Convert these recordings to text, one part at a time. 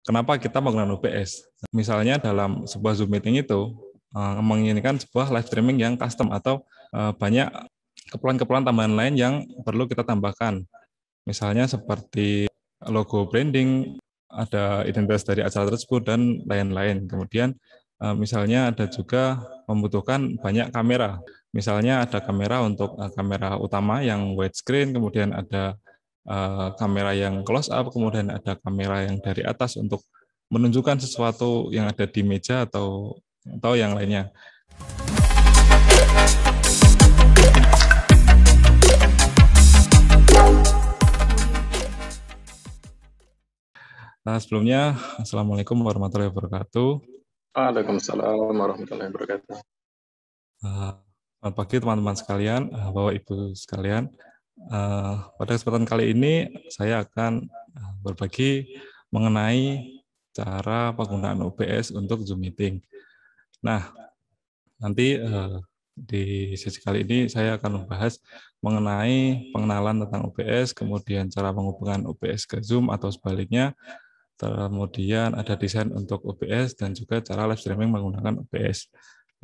kenapa kita menggunakan OBS. Misalnya dalam sebuah Zoom meeting itu menginginkan sebuah live streaming yang custom atau banyak keperluan-keperluan tambahan lain yang perlu kita tambahkan. Misalnya seperti logo branding, ada identitas dari acara tersebut, dan lain-lain. Kemudian misalnya ada juga membutuhkan banyak kamera. Misalnya ada kamera untuk kamera utama yang widescreen, kemudian ada kamera yang close up, kemudian ada kamera yang dari atas untuk menunjukkan sesuatu yang ada di meja atau yang lainnya. Nah, sebelumnya, Assalamualaikum warahmatullahi wabarakatuh. Waalaikumsalam warahmatullahi wabarakatuh. Selamat pagi teman-teman sekalian, Bapak Ibu sekalian. Pada kesempatan kali ini saya akan berbagi mengenai cara penggunaan OBS untuk Zoom meeting. Nah, nanti di sesi kali ini saya akan membahas mengenai pengenalan tentang OBS, kemudian cara menghubungkan OBS ke Zoom atau sebaliknya, kemudian ada desain untuk OBS dan juga cara live streaming menggunakan OBS.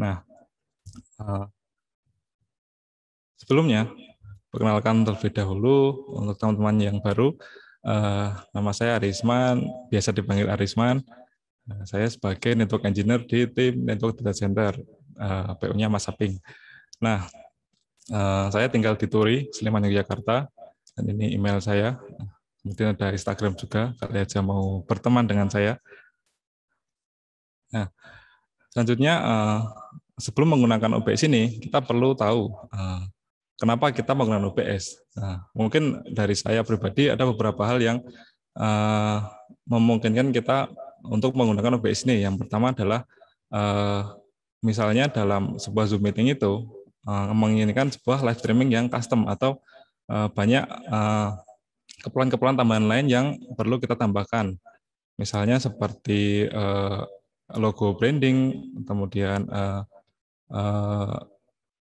Nah, sebelumnya perkenalkan terlebih dahulu untuk teman-teman yang baru, nama saya Arisman, biasa dipanggil Arisman. Saya sebagai Network Engineer di tim Network Data Center, PU-nya Mas Saping. Nah, saya tinggal di Turi, Sleman, Yogyakarta, dan ini email saya. Kemudian ada Instagram juga, kali aja mau berteman dengan saya. Nah, selanjutnya, sebelum menggunakan OBS ini, kita perlu tahu kenapa kita menggunakan OBS. Nah, mungkin dari saya pribadi ada beberapa hal yang memungkinkan kita untuk menggunakan OBS ini. Yang pertama adalah misalnya dalam sebuah Zoom meeting itu menginginkan sebuah live streaming yang custom atau banyak keperluan-keperluan tambahan lain yang perlu kita tambahkan. Misalnya seperti logo branding, kemudian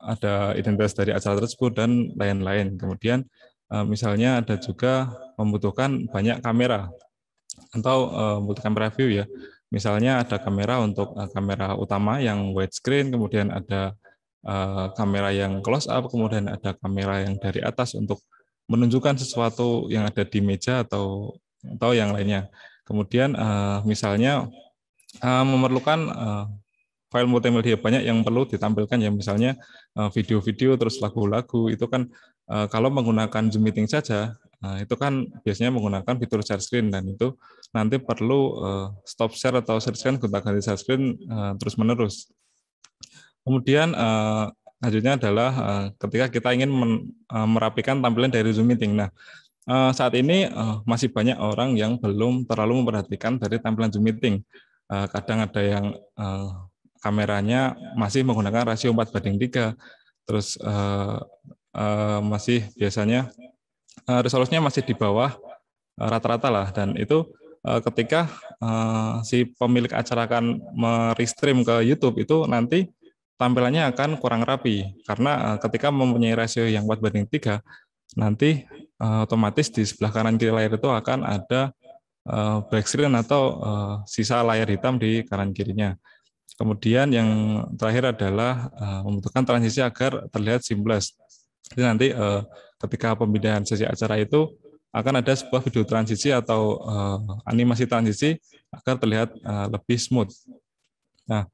ada identitas dari acara tersebut, dan lain-lain. Kemudian misalnya ada juga membutuhkan banyak kamera atau membutuhkan preview ya. Misalnya ada kamera untuk kamera utama yang widescreen, kemudian ada kamera yang close up, kemudian ada kamera yang dari atas untuk menunjukkan sesuatu yang ada di meja atau yang lainnya. Kemudian misalnya memerlukan file multimedia banyak yang perlu ditampilkan ya, misalnya video-video terus lagu-lagu, itu kan kalau menggunakan Zoom meeting saja itu kan biasanya menggunakan fitur share screen, dan itu nanti perlu stop share atau share screen gonta-ganti share screen terus-menerus. Kemudian selanjutnya adalah ketika kita ingin merapikan tampilan dari Zoom meeting. Nah, saat ini masih banyak orang yang belum terlalu memperhatikan dari tampilan Zoom meeting. Kadang ada yang kameranya masih menggunakan rasio 4:3, terus masih biasanya resolusinya masih di bawah rata-rata lah, dan itu ketika si pemilik acara akan merestream ke YouTube itu nanti tampilannya akan kurang rapi, karena ketika mempunyai rasio yang 4:3, nanti otomatis di sebelah kanan kiri layar itu akan ada black screen atau sisa layar hitam di kanan kirinya. Kemudian yang terakhir adalah membutuhkan transisi agar terlihat seamless. Jadi nanti ketika pemindahan sesi acara itu akan ada sebuah video transisi atau animasi transisi agar terlihat lebih smooth. Nah,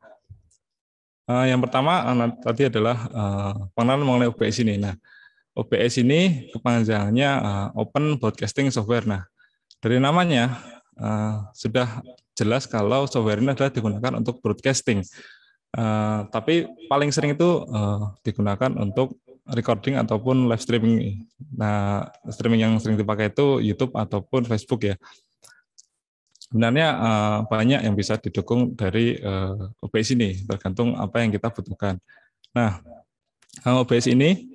yang pertama tadi adalah pengenalan mengenai OBS ini. Nah, OBS ini kepanjangannya Open Broadcasting Software. Nah, dari namanya sudah jelas kalau software ini adalah digunakan untuk broadcasting. Tapi paling sering itu digunakan untuk recording ataupun live streaming. Nah, streaming yang sering dipakai itu YouTube ataupun Facebook ya. Sebenarnya banyak yang bisa didukung dari OBS ini, tergantung apa yang kita butuhkan. Nah, OBS ini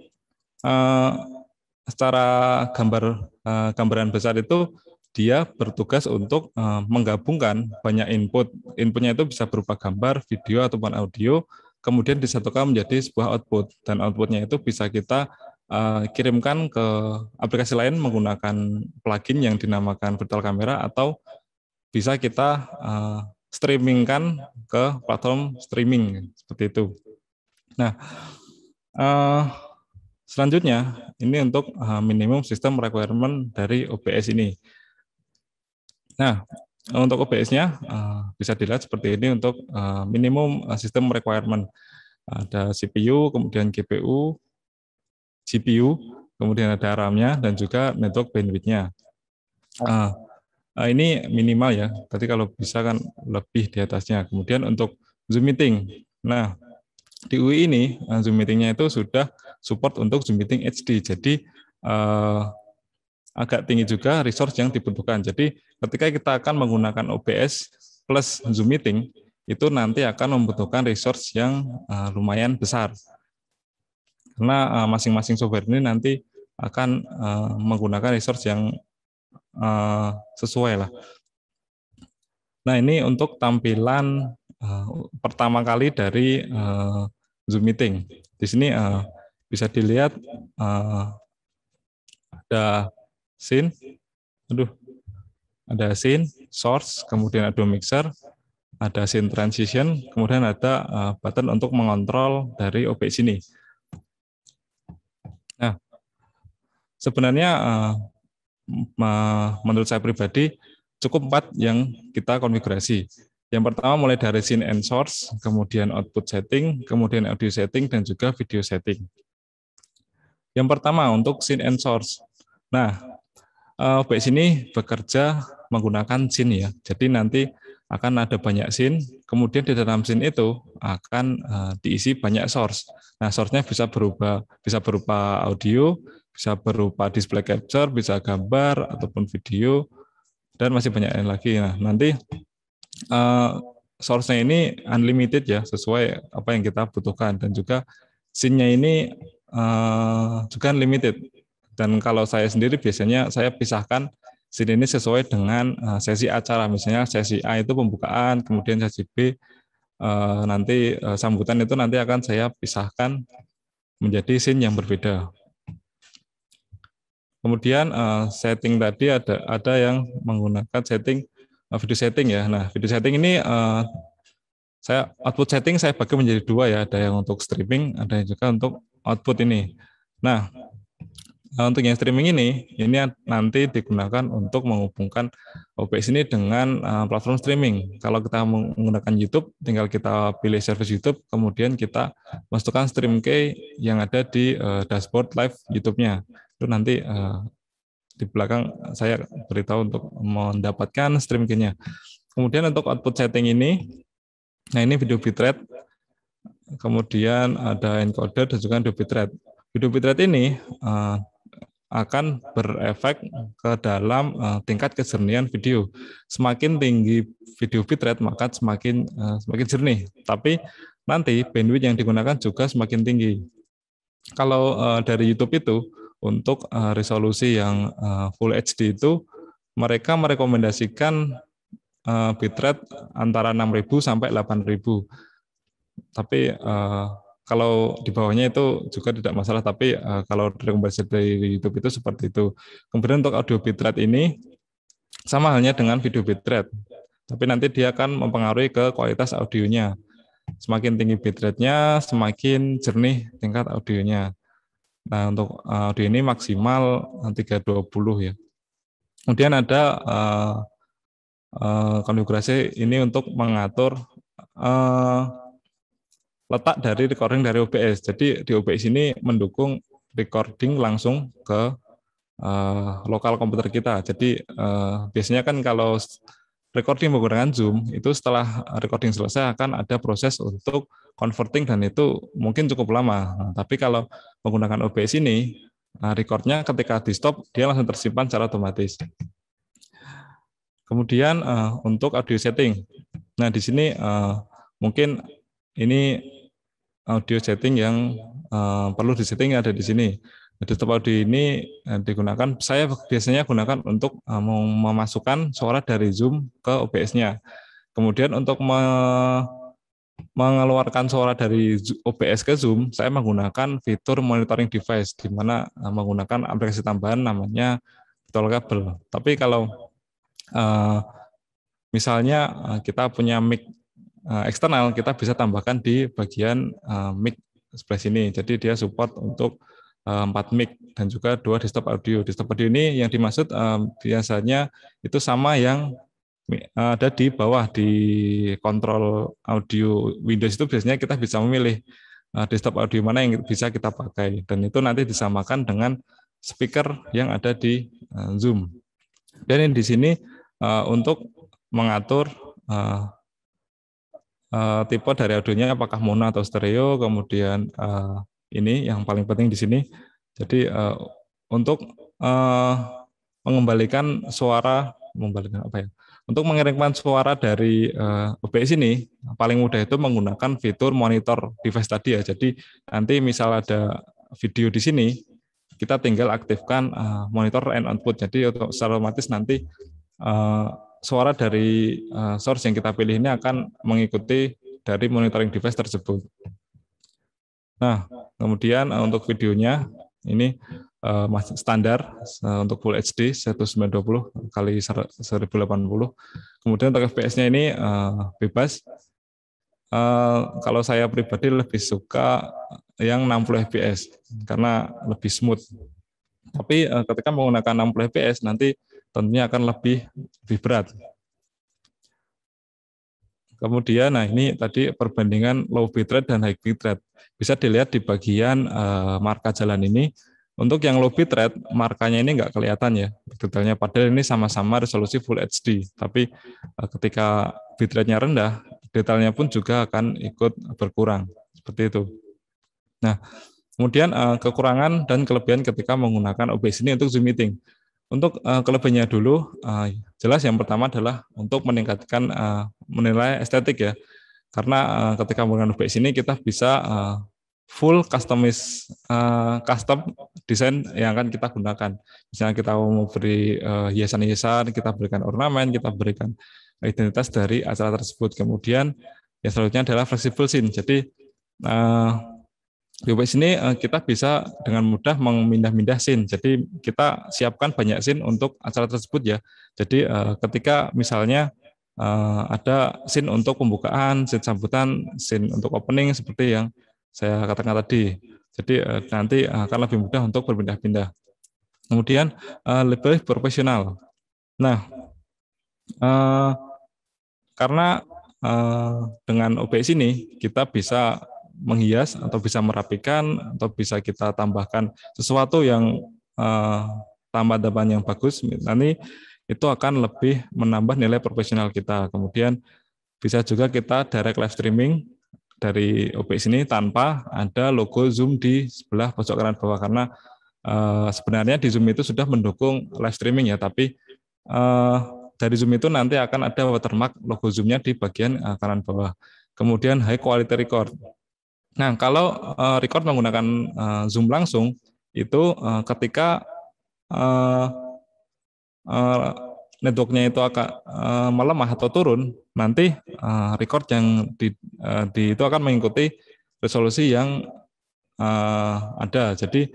secara gambaran besar itu dia bertugas untuk menggabungkan banyak input. Inputnya itu bisa berupa gambar, video, ataupun audio, kemudian disatukan menjadi sebuah output. Dan outputnya itu bisa kita kirimkan ke aplikasi lain menggunakan plugin yang dinamakan virtual camera, atau bisa kita streamingkan ke platform streaming seperti itu. Nah, selanjutnya ini untuk minimum system requirement dari OBS ini. Nah, untuk OBS-nya bisa dilihat seperti ini untuk minimum system requirement. Ada CPU, kemudian GPU, GPU, kemudian ada RAM-nya dan juga network bandwidth-nya. Ini minimal ya. Tadi kalau bisa kan lebih di atasnya. Kemudian untuk Zoom meeting. Nah, di UI ini Zoom meeting-nya itu sudah support untuk Zoom meeting HD. Jadi agak tinggi juga resource yang dibutuhkan. Jadi ketika kita akan menggunakan OBS plus Zoom meeting, itu nanti akan membutuhkan resource yang lumayan besar. Karena masing-masing software ini nanti akan menggunakan resource yang sesuai lah. Nah, ini untuk tampilan pertama kali dari Zoom meeting. Di sini bisa dilihat ada scene, ada scene, source, kemudian ada mixer, ada scene transition, kemudian ada button untuk mengontrol dari OBS ini. Nah, sebenarnya menurut saya pribadi cukup 4 yang kita konfigurasi. Yang pertama mulai dari scene and source, kemudian output setting, kemudian audio setting, dan juga video setting. Yang pertama untuk scene and source. Nah, OBS ini bekerja menggunakan scene ya. Jadi nanti akan ada banyak scene, kemudian di dalam scene itu akan diisi banyak source. Nah, source-nya bisa berupa audio, bisa berupa display capture, bisa gambar ataupun video, dan masih banyak yang lagi. Nah, nanti source-nya ini unlimited ya, sesuai apa yang kita butuhkan, dan juga scene-nya ini juga unlimited. Dan kalau saya sendiri biasanya saya pisahkan scene ini sesuai dengan sesi acara. Misalnya sesi A itu pembukaan, kemudian sesi B nanti sambutan itu nanti akan saya pisahkan menjadi scene yang berbeda. Kemudian setting tadi ada yang menggunakan setting video setting ya. Nah, video setting ini saya output setting saya bagi menjadi 2 ya. Ada yang untuk streaming, ada yang juga untuk output ini. Nah, untuk yang streaming ini nanti digunakan untuk menghubungkan OBS ini dengan platform streaming. Kalau kita menggunakan YouTube, tinggal kita pilih service YouTube, kemudian kita masukkan stream key yang ada di dashboard live YouTube-nya. Itu nanti di belakang saya beritahu untuk mendapatkan stream key-nya. Kemudian untuk output setting ini, nah ini video bitrate, kemudian ada encoder dan juga video bitrate. Video bitrate ini akan berefek ke dalam tingkat kejernihan video. Semakin tinggi video bitrate maka semakin jernih. Tapi nanti bandwidth yang digunakan juga semakin tinggi. Kalau dari YouTube itu untuk resolusi yang Full HD itu mereka merekomendasikan bitrate antara 6.000 sampai 8.000. Tapi kalau di bawahnya itu juga tidak masalah, tapi kalau rekomendasi dari YouTube itu seperti itu. Kemudian untuk audio bitrate ini sama halnya dengan video bitrate, tapi nanti dia akan mempengaruhi ke kualitas audionya. Semakin tinggi bitrate-nya, semakin jernih tingkat audionya. Nah, untuk audio ini maksimal 320 ya. Kemudian ada konfigurasi ini untuk mengatur letak dari recording dari OBS. Jadi di OBS ini mendukung recording langsung ke lokal komputer kita. Jadi biasanya kan kalau recording menggunakan Zoom, itu setelah recording selesai akan ada proses untuk converting dan itu mungkin cukup lama. Nah, tapi kalau menggunakan OBS ini, recordnya ketika di stop, dia langsung tersimpan secara otomatis. Kemudian untuk audio setting. Nah, di sini mungkin ini audio setting yang perlu disetting ada di sini. Desktop audio ini digunakan, saya biasanya gunakan untuk memasukkan suara dari Zoom ke OBS-nya. Kemudian untuk mengeluarkan suara dari OBS ke Zoom, saya menggunakan fitur monitoring device, di mana menggunakan aplikasi tambahan namanya virtual kabel. Tapi kalau misalnya kita punya mic eksternal, kita bisa tambahkan di bagian mic sebelah sini. Jadi dia support untuk 4 mic dan juga 2 desktop audio. Desktop audio ini yang dimaksud biasanya itu sama yang ada di bawah di kontrol audio Windows itu biasanya kita bisa memilih desktop audio mana yang bisa kita pakai, dan itu nanti disamakan dengan speaker yang ada di Zoom. Dan di sini untuk mengatur tipe dari audionya apakah mono atau stereo, kemudian ini yang paling penting di sini. Jadi untuk mengembalikan suara, untuk mengirimkan suara dari OBS ini paling mudah itu menggunakan fitur monitor device tadi ya. Jadi nanti misal ada video di sini, kita tinggal aktifkan monitor and output. Jadi secara otomatis nanti suara dari source yang kita pilih ini akan mengikuti dari monitoring device tersebut. Nah, kemudian untuk videonya ini masih standar untuk Full HD 1920 kali 1080. Kemudian untuk FPS-nya ini bebas. Kalau saya pribadi lebih suka yang 60 fps karena lebih smooth. Tapi ketika menggunakan 60 fps nanti tentunya akan lebih berat. Kemudian, nah ini tadi perbandingan low bitrate dan high bitrate. Bisa dilihat di bagian marka jalan ini. Untuk yang low bitrate, markanya ini nggak kelihatan ya detailnya. Padahal ini sama-sama resolusi Full HD. Tapi ketika bitrate-nya rendah, detailnya pun juga akan ikut berkurang. Seperti itu. Nah, kemudian kekurangan dan kelebihan ketika menggunakan OBS ini untuk Zoom meeting. Untuk kelebihannya dulu, jelas yang pertama adalah untuk meningkatkan menilai estetik ya. Karena ketika menggunakan OBS ini kita bisa full custom desain yang akan kita gunakan. Misalnya kita mau beri hiasan-hiasan, kita berikan ornamen, kita berikan identitas dari acara tersebut. Kemudian yang selanjutnya adalah flexible scene. Jadi di OBS ini kita bisa dengan mudah memindah-mindah scene. Jadi kita siapkan banyak scene untuk acara tersebut ya. Jadi ketika misalnya ada scene untuk pembukaan, scene sambutan, scene untuk opening seperti yang saya katakan tadi. Jadi nanti akan lebih mudah untuk berpindah-pindah. Kemudian lebih profesional. Nah, karena dengan OBS ini kita bisa menghias atau bisa merapikan atau bisa kita tambahkan sesuatu yang tambahan-tambahan yang bagus, nanti itu akan lebih menambah nilai profesional kita. Kemudian bisa juga kita direct live streaming dari OBS ini tanpa ada logo Zoom di sebelah pojok kanan bawah, karena sebenarnya di Zoom itu sudah mendukung live streaming ya, tapi dari Zoom itu nanti akan ada watermark logo Zoom-nya di bagian kanan bawah. Kemudian high quality record. Nah, kalau record menggunakan Zoom langsung, itu ketika networknya itu akan melemah atau turun, nanti record yang itu akan mengikuti resolusi yang ada. Jadi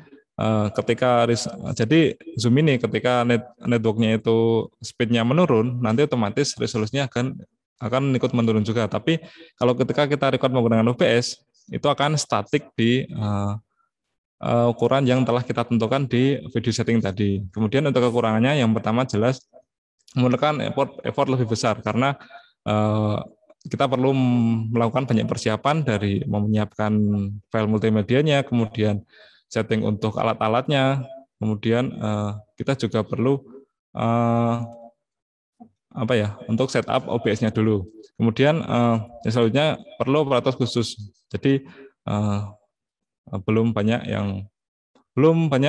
jadi Zoom ini ketika networknya itu speednya menurun, nanti otomatis resolusinya akan ikut menurun juga. Tapi kalau ketika kita record menggunakan OBS, itu akan statik di ukuran yang telah kita tentukan di video setting tadi. Kemudian untuk kekurangannya yang pertama jelas memerlukan effort lebih besar karena kita perlu melakukan banyak persiapan dari menyiapkan file multimedianya, kemudian setting untuk alat-alatnya, kemudian kita juga perlu untuk setup OBS-nya dulu. Kemudian yang selanjutnya perlu operator khusus. Jadi belum banyak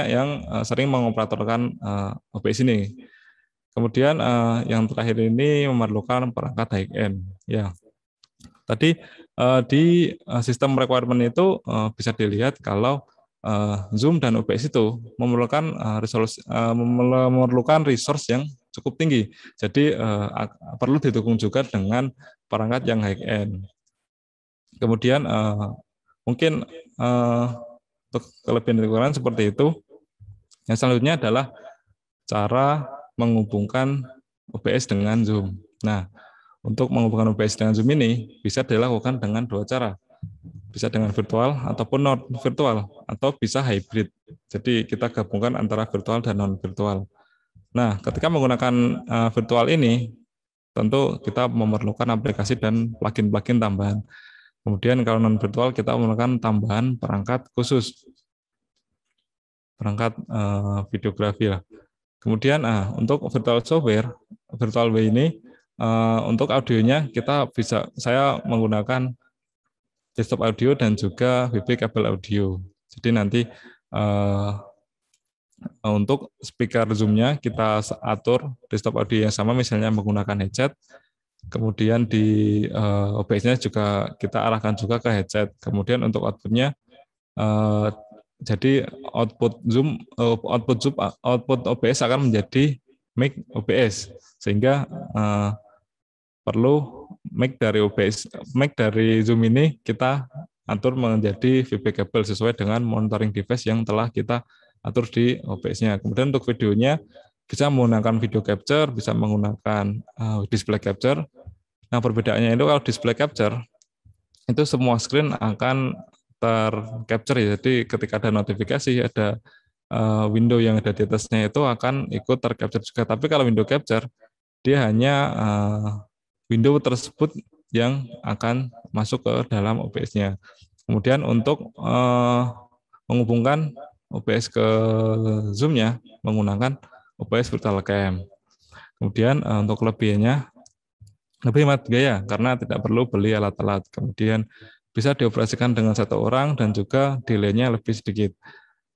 yang sering mengoperatorkan OBS ini. Kemudian yang terakhir ini memerlukan perangkat high-end. Ya, tadi di sistem requirement itu bisa dilihat kalau Zoom dan OBS itu memerlukan resource yang cukup tinggi. Jadi perlu didukung juga dengan perangkat yang high-end. Kemudian mungkin untuk kelebihan dan kekurangan seperti itu. Yang selanjutnya adalah cara menghubungkan OBS dengan Zoom. Nah, untuk menghubungkan OBS dengan Zoom ini bisa dilakukan dengan dua cara. Bisa dengan virtual ataupun non virtual, atau bisa hybrid. Jadi kita gabungkan antara virtual dan non virtual. Nah, ketika menggunakan virtual ini, tentu kita memerlukan aplikasi dan plugin-plugin tambahan. Kemudian kalau non virtual kita memerlukan tambahan perangkat khusus, perangkat videografi lah. Kemudian untuk virtual software, virtual way ini untuk audionya saya menggunakan desktop audio dan juga WB kabel audio. Jadi nanti untuk speaker Zoom-nya kita atur desktop audio yang sama, misalnya menggunakan headset. Kemudian di OBS-nya juga kita arahkan juga ke headset. Kemudian untuk output-nya, jadi output OBS akan menjadi mic OBS, sehingga perlu mic dari Zoom ini kita atur menjadi VB kabel sesuai dengan monitoring device yang telah kita atur di OBS-nya. Kemudian untuk videonya bisa menggunakan video capture, bisa menggunakan display capture. Nah, perbedaannya itu kalau display capture itu semua screen akan tercapture ya. Jadi ketika ada notifikasi, ada window yang ada di atasnya itu akan ikut tercapture juga. Tapi kalau window capture, dia hanya window tersebut yang akan masuk ke dalam OBS-nya. Kemudian untuk menghubungkan OBS ke Zoom-nya menggunakan OBS Virtual Cam. Kemudian untuk kelebihannya lebih hemat biaya karena tidak perlu beli alat-alat. Kemudian bisa dioperasikan dengan satu orang dan juga delay-nya lebih sedikit.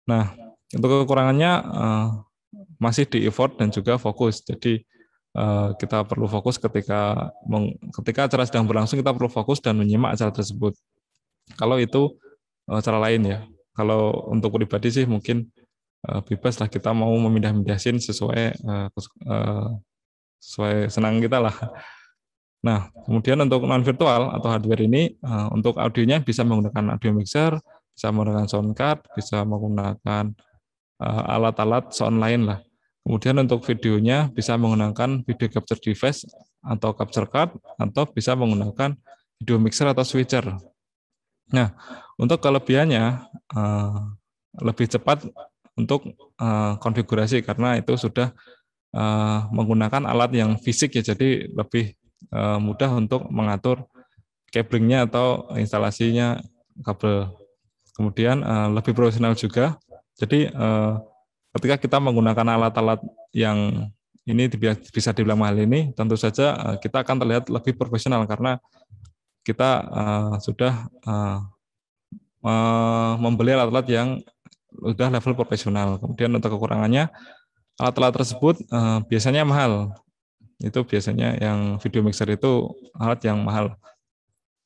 Nah, untuk kekurangannya masih di effort dan juga fokus. Jadi kita perlu fokus ketika acara sedang berlangsung, kita perlu fokus dan menyimak acara tersebut. Kalau itu cara lain ya. Kalau untuk pribadi sih mungkin bebas lah, kita mau memindah-mindahin sesuai senang kita lah. Nah, kemudian untuk non virtual atau hardware ini untuk audionya bisa menggunakan audio mixer, bisa menggunakan sound card, bisa menggunakan alat-alat sound lain lah. Kemudian untuk videonya bisa menggunakan video capture device atau capture card, atau bisa menggunakan video mixer atau switcher. Nah, untuk kelebihannya lebih cepat untuk konfigurasi karena itu sudah menggunakan alat yang fisik ya, jadi lebih mudah untuk mengatur cablingnya atau instalasinya kabel. Kemudian lebih profesional juga. Jadi ketika kita menggunakan alat-alat yang ini bisa dibilang mahal ini, tentu saja kita akan terlihat lebih profesional karena kita sudah membeli alat-alat yang sudah level profesional. Kemudian untuk kekurangannya, alat-alat tersebut biasanya mahal. Itu biasanya yang video mixer itu alat yang mahal.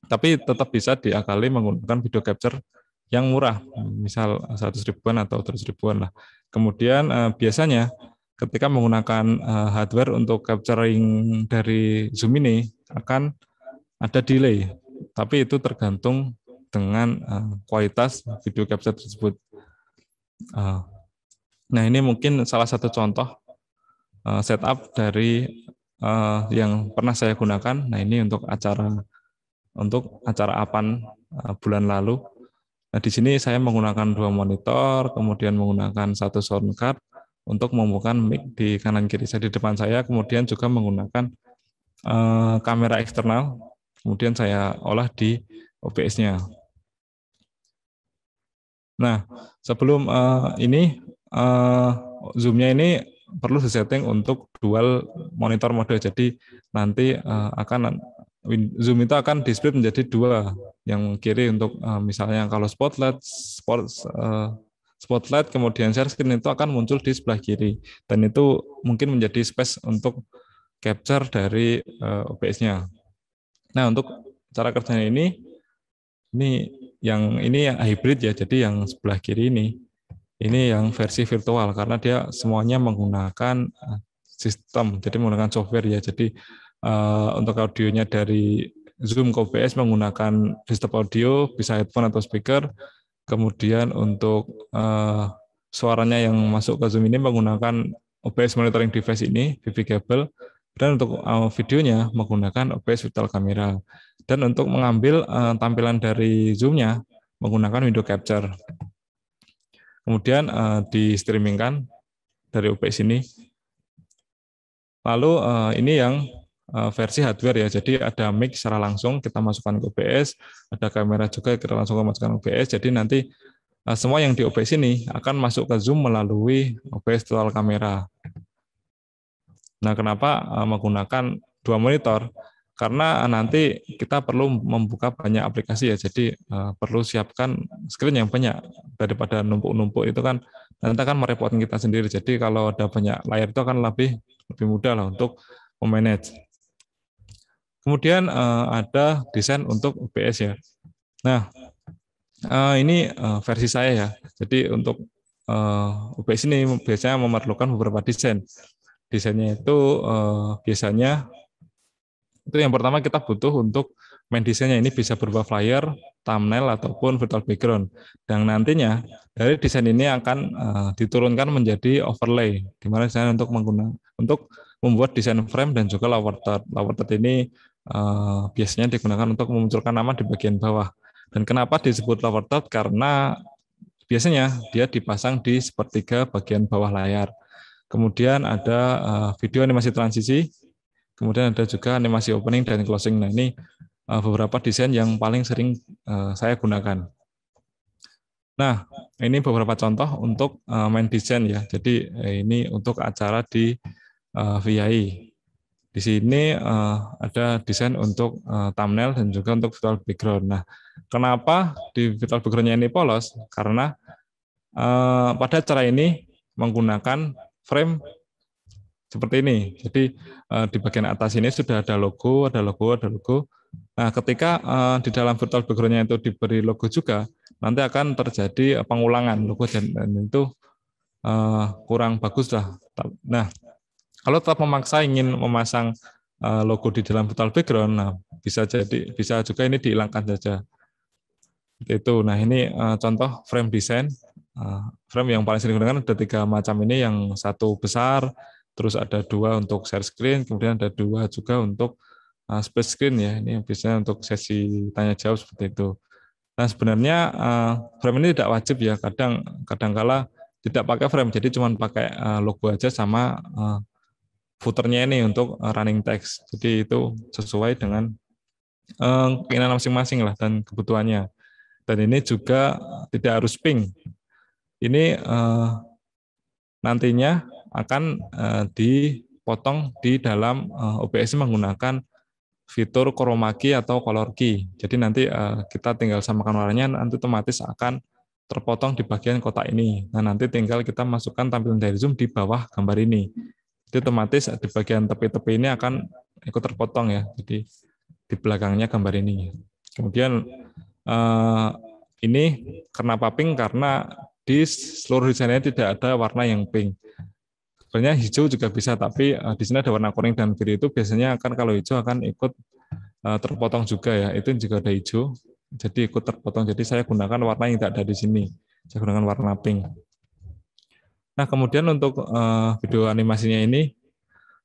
Tapi tetap bisa diakali menggunakan video capture yang murah, misal 100 ribuan atau 200 ribuan lah. Kemudian biasanya ketika menggunakan hardware untuk capturing dari Zoom ini akan ada delay, tapi itu tergantung dengan kualitas video capture tersebut. Nah, ini mungkin salah satu contoh setup dari yang pernah saya gunakan. Nah, ini untuk acara APAN bulan lalu. Nah, di sini saya menggunakan 2 monitor, kemudian menggunakan 1 sound card untuk membuka mic di kanan kiri saya di depan saya, kemudian juga menggunakan kamera eksternal, kemudian saya olah di OBS-nya. Nah, sebelum ini Zoom-nya ini perlu disetting untuk dual monitor mode. Jadi nanti Zoom itu akan display menjadi 2, yang kiri untuk misalnya kalau spotlight kemudian share screen itu akan muncul di sebelah kiri, dan itu mungkin menjadi space untuk capture dari OBS-nya. Nah, untuk cara kerjanya ini yang hybrid ya, jadi yang sebelah kiri ini yang versi virtual karena dia semuanya menggunakan sistem, jadi menggunakan software ya. Jadi untuk audionya dari Zoom ke OBS menggunakan desktop audio, bisa headphone atau speaker. Kemudian untuk suaranya yang masuk ke Zoom ini menggunakan OBS monitoring device ini, VB kabel. Dan untuk videonya menggunakan OBS Virtual Camera. Dan untuk mengambil tampilan dari Zoom-nya menggunakan window capture. Kemudian di streamingkan dari OBS ini. Lalu ini yang versi hardware ya. Jadi ada mic secara langsung kita masukkan ke OBS, ada kamera juga kita langsung masukkan ke OBS. Jadi nanti semua yang di OBS ini akan masuk ke Zoom melalui OBS Virtual Camera. Nah, kenapa menggunakan dua monitor? Karena nanti kita perlu membuka banyak aplikasi ya, jadi perlu siapkan screen yang banyak daripada numpuk-numpuk itu kan nanti akan merepotkan kita sendiri. Jadi kalau ada banyak layar itu akan lebih mudah lah untuk memanage. Kemudian ada desain untuk OBS ya. Nah, ini versi saya ya. Jadi untuk OBS ini biasanya memerlukan beberapa desain. Desainnya itu biasanya itu yang pertama kita butuh untuk main desainnya ini bisa berupa flyer, thumbnail ataupun virtual background. Dan nantinya dari desain ini akan diturunkan menjadi overlay, di mana desain untuk membuat desain frame dan juga lower third. Lower third ini biasanya digunakan untuk memunculkan nama di bagian bawah. Dan kenapa disebut lower third? Karena biasanya dia dipasang di sepertiga bagian bawah layar. Kemudian ada video animasi transisi. Kemudian ada juga animasi opening dan closing. Nah, ini beberapa desain yang paling sering saya gunakan. Nah, ini beberapa contoh untuk main desain ya. Jadi ini untuk acara di VII. Di sini ada desain untuk thumbnail dan juga untuk virtual background. Nah, kenapa di virtual background-nya ini polos? Karena pada acara ini menggunakan frame seperti ini. Jadi di bagian atas ini sudah ada logo, ada logo, ada logo. Nah, ketika di dalam virtual background-nya itu diberi logo juga, nanti akan terjadi pengulangan logo dan itu kurang bagus lah. Nah, kalau tetap memaksa ingin memasang logo di dalam virtual background, nah bisa juga ini dihilangkan saja. Itu. Nah, ini contoh frame design. Frame yang paling sering digunakan ada 3 macam ini, yang satu besar, terus ada 2 untuk share screen, kemudian ada 2 juga untuk split screen ya. Ini biasanya untuk sesi tanya jawab seperti itu. Nah, sebenarnya frame ini tidak wajib ya. Kadang-kala tidak pakai frame, jadi cuma pakai logo aja sama footernya ini untuk running text. Jadi itu sesuai dengan keinginan masing-masing lah dan kebutuhannya. Dan ini juga tidak harus pink. Ini nantinya akan dipotong di dalam OBS menggunakan fitur chroma key atau color key. Jadi nanti kita tinggal samakan warnanya, nanti otomatis akan terpotong di bagian kotak ini. Nah, nanti tinggal kita masukkan tampilan dari Zoom di bawah gambar ini. Jadi otomatis di bagian tepi-tepi ini akan ikut terpotong ya. Jadi di belakangnya gambar ini. Kemudian ini kenapa pink? Karena di seluruh desainnya tidak ada warna yang pink. Sebenarnya hijau juga bisa, tapi di sini ada warna kuning dan biru, itu biasanya akan kalau hijau akan ikut terpotong juga ya. Itu juga ada hijau, jadi ikut terpotong. Jadi saya gunakan warna yang tidak ada di sini. Saya gunakan warna pink. Nah, kemudian untuk video animasinya ini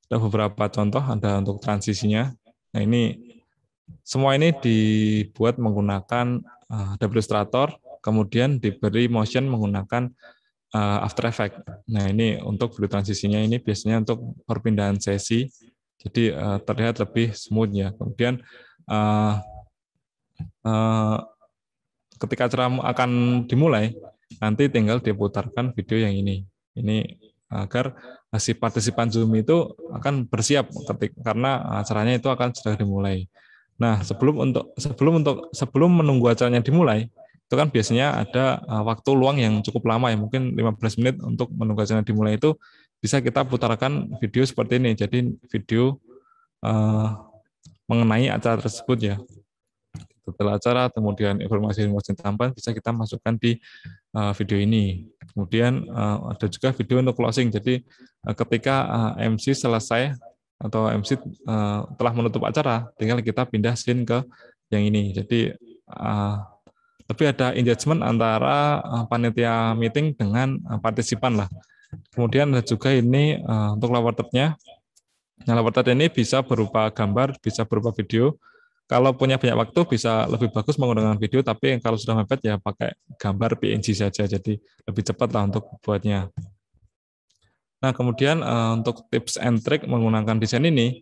ada beberapa contoh, ada untuk transisinya. Nah, ini semua ini dibuat menggunakan Adobe Illustrator, kemudian diberi motion menggunakan After Effects. Nah, ini untuk video transisinya ini biasanya untuk perpindahan sesi, jadi terlihat lebih smooth ya. Kemudian ketika acara akan dimulai, nanti tinggal diputarkan video yang ini. Ini agar si partisipan Zoom itu akan bersiap karena acaranya itu akan sudah dimulai. Nah, sebelum menunggu acaranya dimulai, itu kan biasanya ada waktu luang yang cukup lama ya, mungkin 15 menit untuk menunggu acaranya dimulai, itu bisa kita putarkan video seperti ini. Jadi video mengenai acara tersebut ya. Setelah acara, kemudian informasi-informasi tambahan bisa kita masukkan di video ini. Kemudian ada juga video untuk closing. Jadi ketika MC selesai atau MC telah menutup acara, tinggal kita pindah scene ke yang ini. Jadi lebih ada engagement antara panitia meeting dengan partisipan lah. Kemudian ada juga ini untuk lower third-nya. Nah, Laportret ini bisa berupa gambar, bisa berupa video. Kalau punya banyak waktu bisa lebih bagus menggunakan video, tapi kalau sudah mepet ya pakai gambar PNG saja, jadi lebih cepat lah untuk buatnya. Nah, kemudian untuk tips and trick menggunakan desain ini,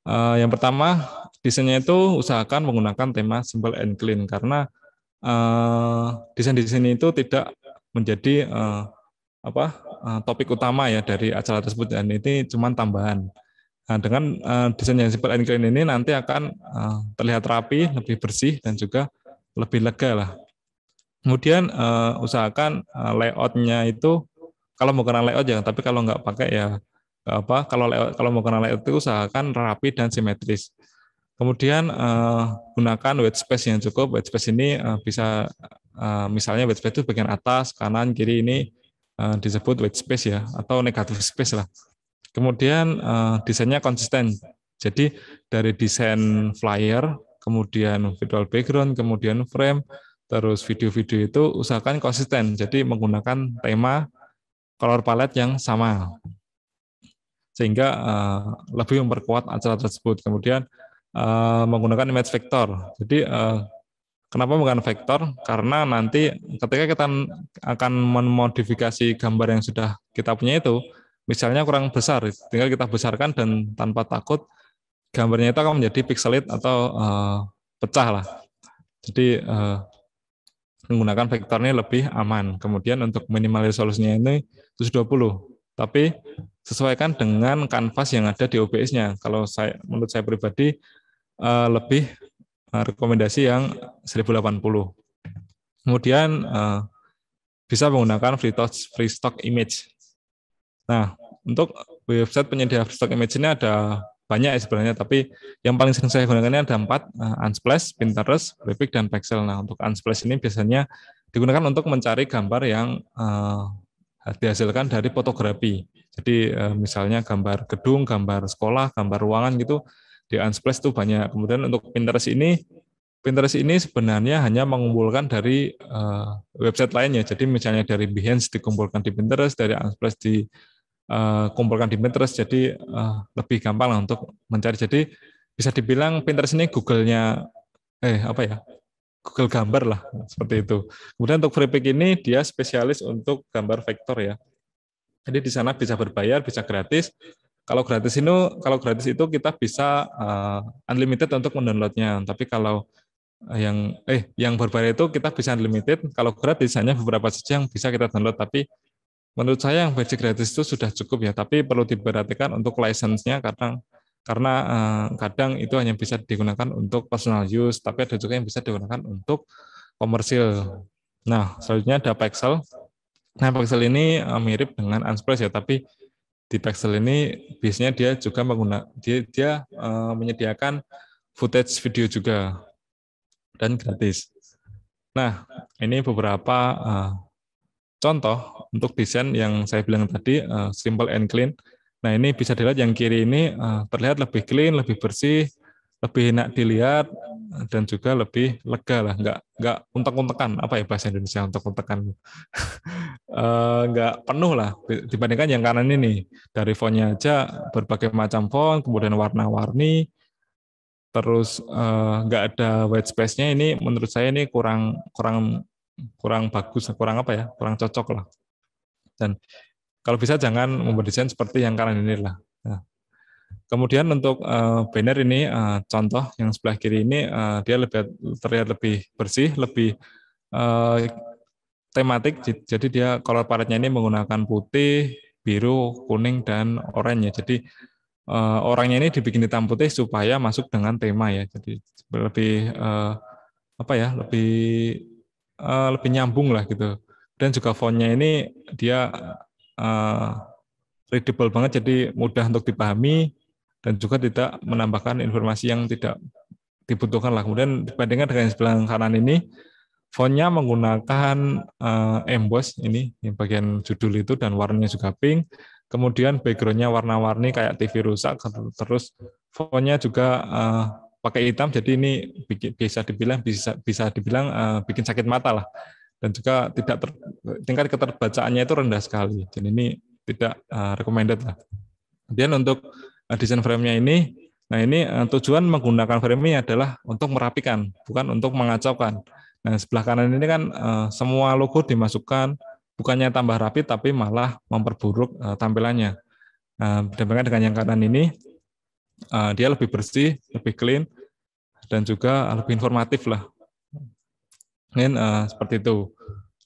yang pertama desainnya itu usahakan menggunakan tema simple and clean karena desain di sini itu tidak menjadi topik utama ya dari acara tersebut dan ini cuma tambahan. Nah, dengan desain yang simple and clean ini nanti akan terlihat rapi, lebih bersih dan juga lebih lega lah. Kemudian usahakan layoutnya itu kalau mau kena layout ya, tapi kalau nggak pakai ya nggak apa. Kalau mau kena layout itu usahakan rapi dan simetris. Kemudian gunakan white space yang cukup. White space ini bisa misalnya white space itu bagian atas, kanan, kiri ini disebut white space ya, atau negative space lah. Kemudian desainnya konsisten. Jadi dari desain flyer, kemudian visual background, kemudian frame, terus video-video itu usahakan konsisten. Jadi menggunakan tema color palette yang sama sehingga lebih memperkuat acara tersebut. Kemudian menggunakan image vector. Jadi kenapa menggunakan vektor? Karena nanti ketika kita akan memodifikasi gambar yang sudah kita punya itu, misalnya kurang besar, tinggal kita besarkan dan tanpa takut gambarnya itu akan menjadi pixelate atau pecah lah. Jadi menggunakan vektornya lebih aman. Kemudian untuk minimal resolusinya ini 720, tapi sesuaikan dengan kanvas yang ada di OBS-nya. Kalau menurut saya pribadi lebih rekomendasi yang 1080. Kemudian bisa menggunakan free stock image. Nah, untuk website penyedia free stock image ini ada banyak ya sebenarnya, tapi yang paling sering saya gunakan ini ada 4, Unsplash, Pinterest, Brevik, dan Pexel. Nah, untuk Unsplash ini biasanya digunakan untuk mencari gambar yang dihasilkan dari fotografi. Jadi misalnya gambar gedung, gambar sekolah, gambar ruangan gitu, di Unsplash itu banyak. Kemudian untuk Pinterest ini sebenarnya hanya mengumpulkan dari website lainnya. Jadi misalnya dari Behance dikumpulkan di Pinterest, dari Unsplash dikumpulkan di Pinterest. Jadi lebih gampang lah untuk mencari. Jadi bisa dibilang Pinterest ini Google-nya Google gambar lah seperti itu. Kemudian untuk Freepik ini dia spesialis untuk gambar vektor ya. Jadi di sana bisa berbayar, bisa gratis. Kalau gratis itu kita bisa unlimited untuk mendownloadnya. Tapi kalau yang berbayar itu kita bisa unlimited. Kalau gratis hanya beberapa saja yang bisa kita download. Tapi menurut saya yang versi gratis itu sudah cukup ya. Tapi perlu diperhatikan untuk license-nya karena kadang itu hanya bisa digunakan untuk personal use. Tapi ada juga yang bisa digunakan untuk komersil. Nah, selanjutnya ada Pexel. Nah, Pexel ini mirip dengan Unsplash ya. Tapi di Pexel ini biasanya dia juga menyediakan footage video juga dan gratis. Nah, ini beberapa contoh untuk desain yang saya bilang tadi, simple and clean. Nah, ini bisa dilihat yang kiri ini terlihat lebih clean, lebih bersih, lebih enak dilihat, dan juga lebih lega lah, nggak untek-untekan. Apa ya bahasa Indonesia untek-untekan? Nggak penuh lah dibandingkan yang kanan ini. Dari fontnya aja berbagai macam font, kemudian warna-warni, terus nggak ada white space-nya. Ini menurut saya ini kurang bagus, kurang cocok lah. Dan kalau bisa jangan membuat desain seperti yang kanan ini lah. Nah, kemudian untuk banner ini contoh yang sebelah kiri ini dia terlihat lebih bersih, lebih tematik. Jadi dia color palette-nya ini menggunakan putih, biru, kuning, dan oranye. Jadi orangnya ini dibikin hitam putih supaya masuk dengan tema ya. Jadi lebih lebih nyambung lah gitu. Dan juga fontnya ini dia readable banget, jadi mudah untuk dipahami dan juga tidak menambahkan informasi yang tidak dibutuhkan lah. Kemudian dibandingkan dengan sebelah kanan ini, fontnya menggunakan emboss ini yang bagian judul itu dan warnanya juga pink. Kemudian backgroundnya warna-warni kayak TV rusak. Terus fontnya juga pakai hitam, jadi ini bisa dibilang bikin sakit mata lah. Dan juga tingkat keterbacaannya itu rendah sekali. Dan ini tidak recommended lah. Kemudian untuk desain frame-nya ini. Nah, ini tujuan menggunakan frame ini adalah untuk merapikan, bukan untuk mengacaukan. Nah, sebelah kanan ini kan semua logo dimasukkan, bukannya tambah rapi, tapi malah memperburuk tampilannya. Dibandingkan dengan yang kanan ini, dia lebih bersih, lebih clean, dan juga lebih informatif lah. Mungkin seperti itu.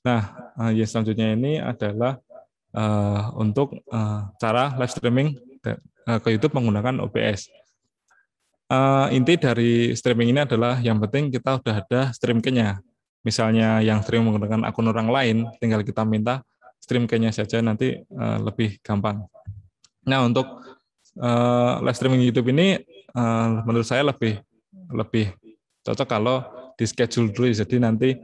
Nah, yang selanjutnya ini adalah untuk cara live streaming ke YouTube menggunakan OBS. Inti dari streaming ini adalah yang penting kita udah ada stream key-nya. Misalnya yang stream menggunakan akun orang lain, tinggal kita minta stream key-nya saja, nanti lebih gampang. Nah, untuk live streaming YouTube ini menurut saya lebih cocok kalau di schedule dulu. Jadi nanti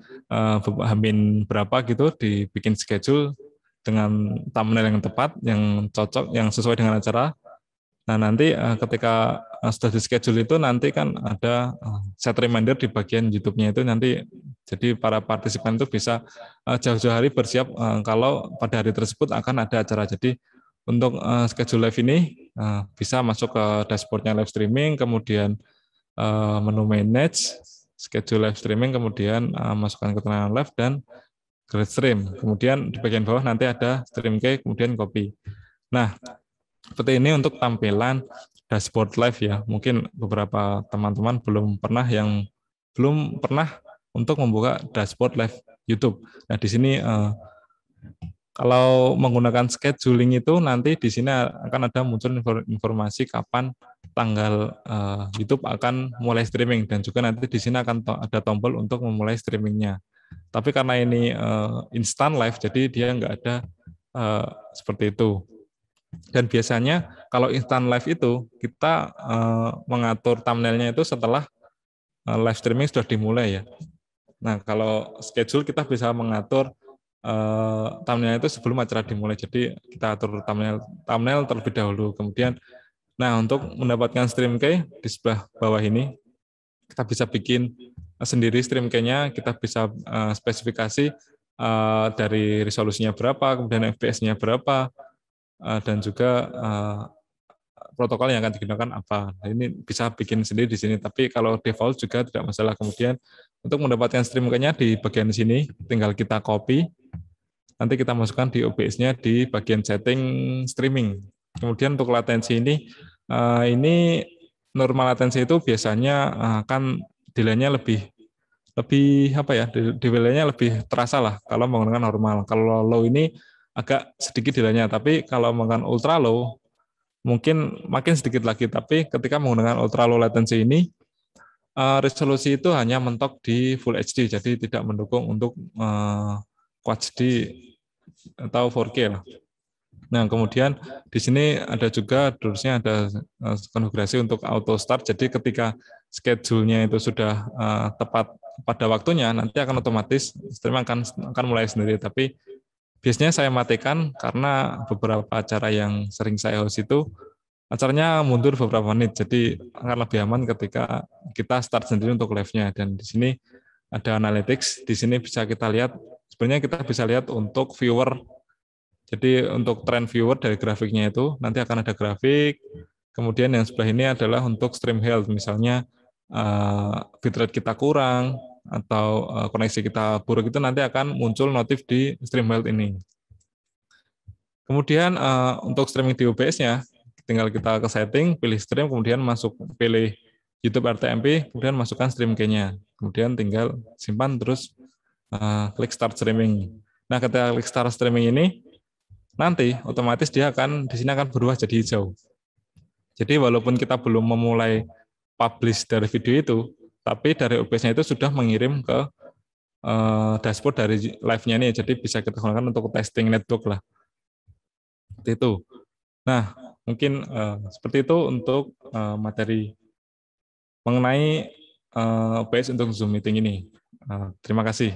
hamin berapa gitu dibikin schedule dengan thumbnail yang tepat, yang cocok, yang sesuai dengan acara. Nah, nanti ketika sudah di schedule itu nanti kan ada set reminder di bagian YouTube-nya itu nanti, jadi para partisipan itu bisa jauh-jauh hari bersiap kalau pada hari tersebut akan ada acara. Jadi untuk schedule live ini bisa masuk ke dashboard-nya live streaming, kemudian menu manage, schedule live streaming, kemudian masukkan keterangan live dan create stream. Kemudian di bagian bawah nanti ada stream key, kemudian copy. Nah, seperti ini untuk tampilan dashboard live ya. Mungkin beberapa teman-teman belum pernah untuk membuka dashboard live YouTube. Nah, di sini kalau menggunakan scheduling itu nanti di sini akan ada muncul informasi kapan tanggal YouTube akan mulai streaming, dan juga nanti di sini akan ada tombol untuk memulai streamingnya. Tapi karena ini instant live, jadi dia nggak ada seperti itu. Dan biasanya kalau instant live itu kita mengatur thumbnailnya itu setelah live streaming sudah dimulai ya. Nah, kalau schedule kita bisa mengatur thumbnail itu sebelum acara dimulai. Jadi kita atur thumbnail terlebih dahulu. Kemudian, nah untuk mendapatkan stream key di sebelah bawah ini, kita bisa bikin sendiri stream key-nya. Kita bisa spesifikasi dari resolusinya berapa, kemudian FPS-nya berapa, dan juga protokol yang akan digunakan apa. Nah, ini bisa bikin sendiri di sini, tapi kalau default juga tidak masalah. Kemudian untuk mendapatkan stream key-nya di bagian sini, tinggal kita copy, nanti kita masukkan di OBS-nya di bagian setting streaming. Kemudian untuk latensi ini normal latensi itu biasanya akan delay-nya lebih apa ya, delay-nya lebih terasa lah kalau menggunakan normal. Kalau low ini agak sedikit delay-nya, tapi kalau menggunakan ultra low mungkin makin sedikit lagi. Tapi ketika menggunakan ultra low latency ini resolusi itu hanya mentok di Full HD, jadi tidak mendukung untuk QHD atau 4K lah. Nah, kemudian di sini ada juga durasinya, ada konfigurasi untuk auto start. Jadi ketika schedule-nya itu sudah tepat pada waktunya, nanti akan otomatis stream akan mulai sendiri. Tapi biasanya saya matikan karena beberapa acara yang sering saya host itu acaranya mundur beberapa menit. Jadi akan lebih aman ketika kita start sendiri untuk live-nya. Dan di sini ada analytics. Di sini bisa kita lihat, sebenarnya kita bisa lihat untuk viewer. Jadi untuk trend viewer dari grafiknya itu nanti akan ada grafik. Kemudian yang sebelah ini adalah untuk stream health, misalnya bitrate kita kurang atau koneksi kita buruk, itu nanti akan muncul notif di stream health ini. Kemudian untuk streaming di OBS-nya, tinggal kita ke setting, pilih stream, kemudian pilih YouTube RTMP, kemudian masukkan stream key-nya. Kemudian tinggal simpan, terus klik start streaming. Nah, ketika klik start streaming ini, nanti otomatis dia di sini akan berubah jadi hijau. Jadi walaupun kita belum memulai publish dari video itu, tapi dari OBS-nya itu sudah mengirim ke dashboard dari live-nya ini. Jadi bisa kita gunakan untuk testing network lah. Seperti itu. Nah, mungkin seperti itu untuk materi mengenai OBS untuk Zoom meeting ini. Terima kasih.